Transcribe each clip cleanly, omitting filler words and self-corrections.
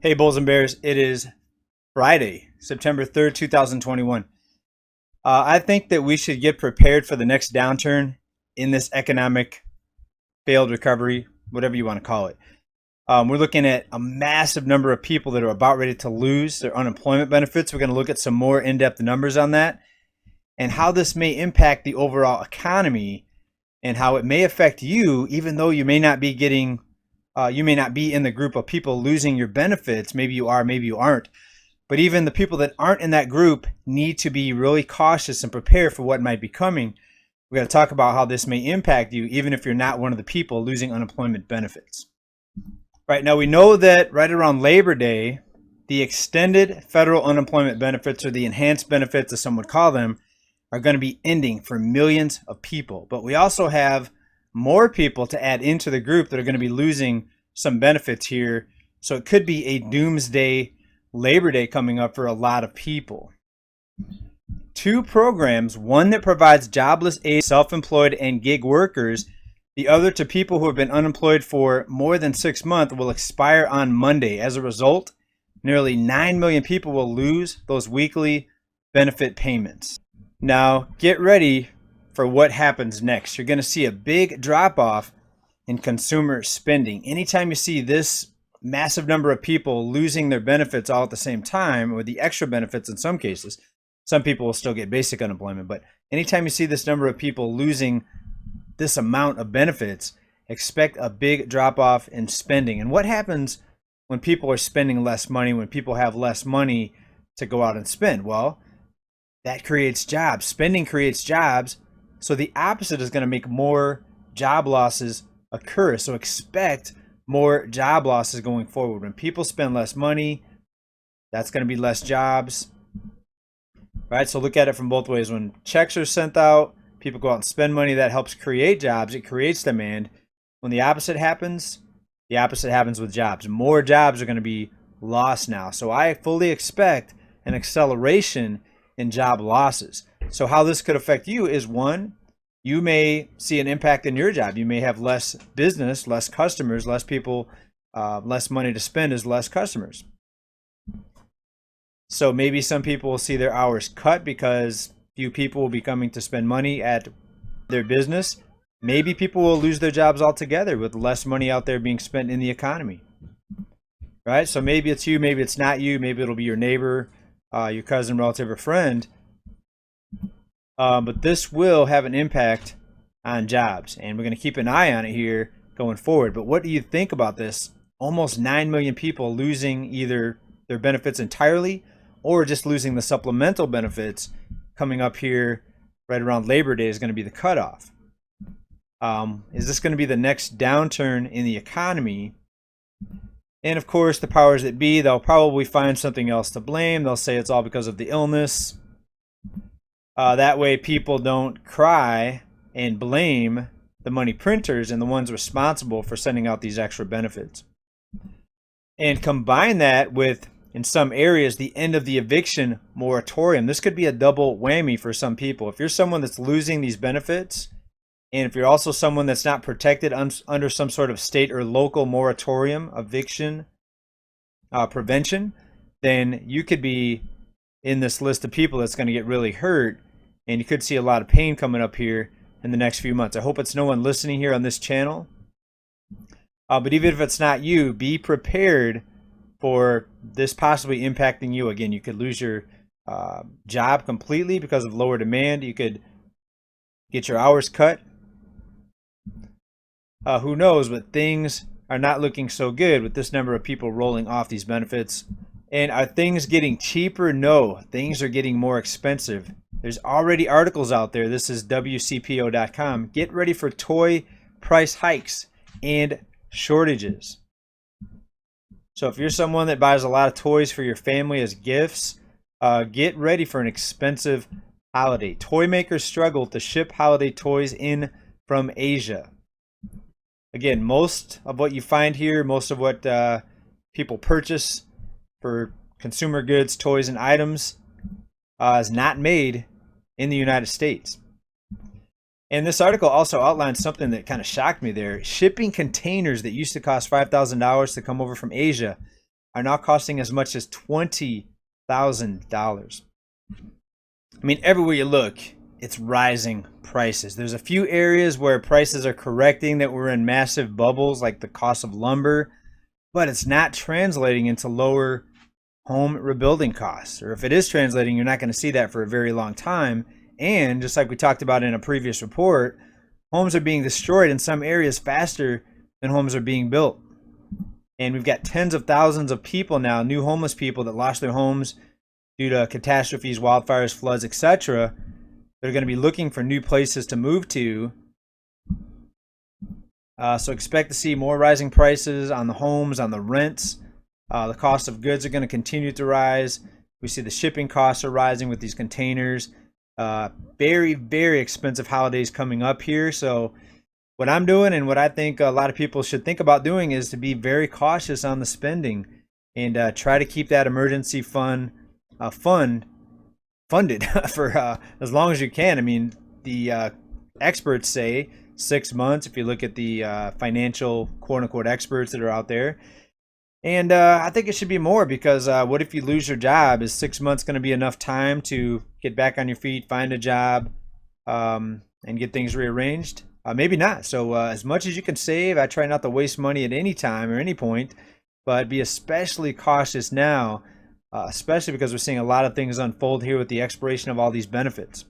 Hey, Bulls and Bears. It is Friday, September 3rd, 2021. I think that we should get prepared for the next downturn in this economic failed recovery, whatever you want to call it. We're looking at a massive number of people that are about ready to lose their unemployment benefits. We're going to look at some more in depth numbers on that and how this may impact the overall economy and how it may affect you, even though you may not be you may not be in the group of people losing your benefits. Maybe you are, maybe you aren't. But even the people that aren't in that group need to be really cautious and prepare for what might be coming. We're going to talk about how this may impact you, even if you're not one of the people losing unemployment benefits. Right now, we know that right around Labor Day, the extended federal unemployment benefits, or the enhanced benefits, as some would call them, are going to be ending for millions of people. But we also have more people to add into the group that are going to be losing some benefits here. So it could be a doomsday Labor Day coming up for a lot of people. Two programs, one that provides jobless aid, self-employed and gig workers, the other to people who have been unemployed for more than 6 months, will expire on Monday. As a result, nearly 9 million people will lose those weekly benefit payments. Now, get ready for what happens next. You're going to see a big drop off in consumer spending. Anytime you see this massive number of people losing their benefits all at the same time, or the extra benefits in some cases, some people will still get basic unemployment, but anytime you see this number of people losing this amount of benefits, expect a big drop off in spending. And what happens when people are spending less money, when people have less money to go out and spend? Well, that creates jobs. Spending creates jobs. So the opposite is going to make more job losses occur. So expect more job losses going forward. When people spend less money, that's going to be less jobs. Right? So look at it from both ways. When checks are sent out, people go out and spend money. That helps create jobs. It creates demand. When the opposite happens with jobs. More jobs are going to be lost now. So I fully expect an acceleration in job losses. So how this could affect you is, one, you may see an impact in your job. You may have less business, less customers, less people, less money to spend as less customers. So maybe some people will see their hours cut because few people will be coming to spend money at their business. Maybe people will lose their jobs altogether with less money out there being spent in the economy. Right? So maybe it's you, maybe it's not you, maybe it'll be your neighbor, your cousin, relative, or friend. But this will have an impact on jobs, and we're going to keep an eye on it here going forward. But what do you think about this? Almost 9 million people losing either their benefits entirely or just losing the supplemental benefits coming up here right around Labor Day is going to be the cutoff. Is this going to be the next downturn in the economy? And of course, the powers that be, they'll probably find something else to blame. They'll say it's all because of the illness. That way people don't cry and blame the money printers and the ones responsible for sending out these extra benefits. And combine that with, in some areas, the end of the eviction moratorium. This could be a double whammy for some people. If you're someone that's losing these benefits, and if you're also someone that's not protected under some sort of state or local moratorium, eviction prevention, then you could be in this list of people that's going to get really hurt, and you could see a lot of pain coming up here in the next few months. I hope it's no one listening here on this channel. But even if it's not you, be prepared for this possibly impacting you. Again, you could lose your job completely because of lower demand. You could get your hours cut. Who knows, but things are not looking so good with this number of people rolling off these benefits. And are things getting cheaper? No, things are getting more expensive. There's already articles out there. This is WCPO.com. Get ready for toy price hikes and shortages. So if you're someone that buys a lot of toys for your family as gifts, get ready for an expensive holiday. Toy makers struggle to ship holiday toys in from Asia. Again, most of what you find here, most of what people purchase for consumer goods, toys, and items is not made in the United States. And this article also outlines something that kind of shocked me there. Shipping containers that used to cost $5,000 to come over from Asia are now costing as much as $20,000. I mean, everywhere you look, it's rising prices. There's a few areas where prices are correcting that we're in massive bubbles, like the cost of lumber, but it's not translating into lower home rebuilding costs. Or if it is translating, you're not going to see that for a very long time. And just like we talked about in a previous report, homes are being destroyed in some areas faster than homes are being built. And we've got tens of thousands of people now, new homeless people that lost their homes due to catastrophes, wildfires, floods, etc. They're going to be looking for new places to move to. So expect to see more rising prices on the homes, on the rents. The cost of goods are going to continue to rise. We see the shipping costs are rising with these containers. Very, very expensive holidays coming up here. So what I'm doing and what I think a lot of people should think about doing is to be very cautious on the spending and try to keep that emergency fund funded for as long as you can. I mean, the experts say 6 months if you look at the financial quote-unquote experts that are out there. And I think it should be more, because what if you lose your job? Is 6 months going to be enough time to get back on your feet, find a job, and get things rearranged? Maybe not. So as much as you can save, I try not to waste money at any time or any point, but be especially cautious now, especially because we're seeing a lot of things unfold here with the expiration of all these benefits.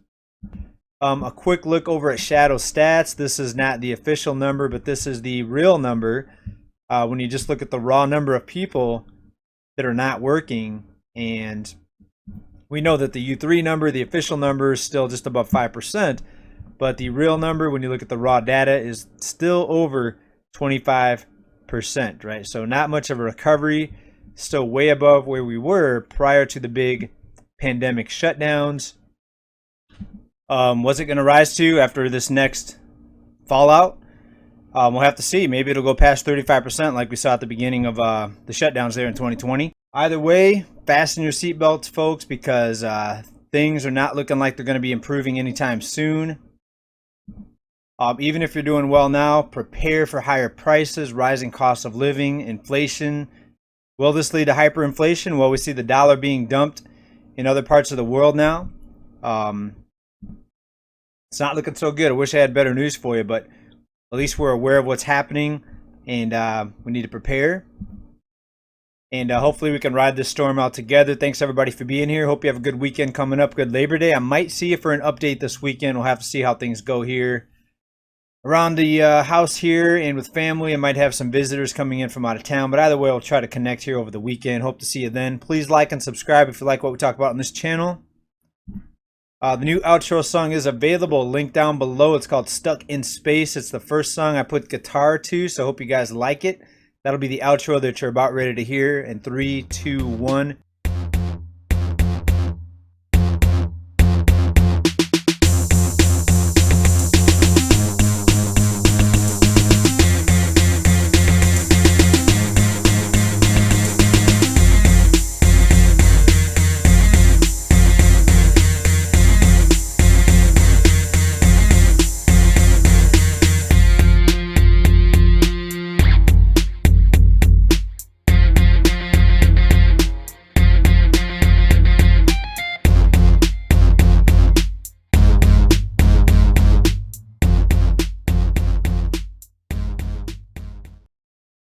A quick look over at Shadow Stats. This is not the official number, but this is the real number. When you just look at the raw number of people that are not working, and we know that the U3 number, the official number, is still just above 5%, but the real number, when you look at the raw data, is still over 25%, right? So not much of a recovery, still way above where we were prior to the big pandemic shutdowns. What's it going to rise to after this next fallout? We'll have to see. Maybe it'll go past 35% like we saw at the beginning of the shutdowns there in 2020. Either way, fasten your seatbelts, folks, because things are not looking like they're going to be improving anytime soon. Even if you're doing well now, prepare for higher prices, rising costs of living, inflation. Will this lead to hyperinflation? Well, we see the dollar being dumped in other parts of the world now. It's not looking so good. I wish I had better news for you, but at least we're aware of what's happening, and we need to prepare. And hopefully we can ride this storm out together. Thanks, everybody, for being here. Hope you have a good weekend coming up. Good Labor Day. I might see you for an update this weekend. We'll have to see how things go here around the house here and with family. I might have some visitors coming in from out of town. But either way, I'll try to connect here over the weekend. Hope to see you then. Please like and subscribe if you like what we talk about on this channel. The new outro song is available. Link down below. It's called Stuck in Space. It's the first song I put guitar to, so I hope you guys like it. That'll be the outro that you're about ready to hear in 3, 2, 1.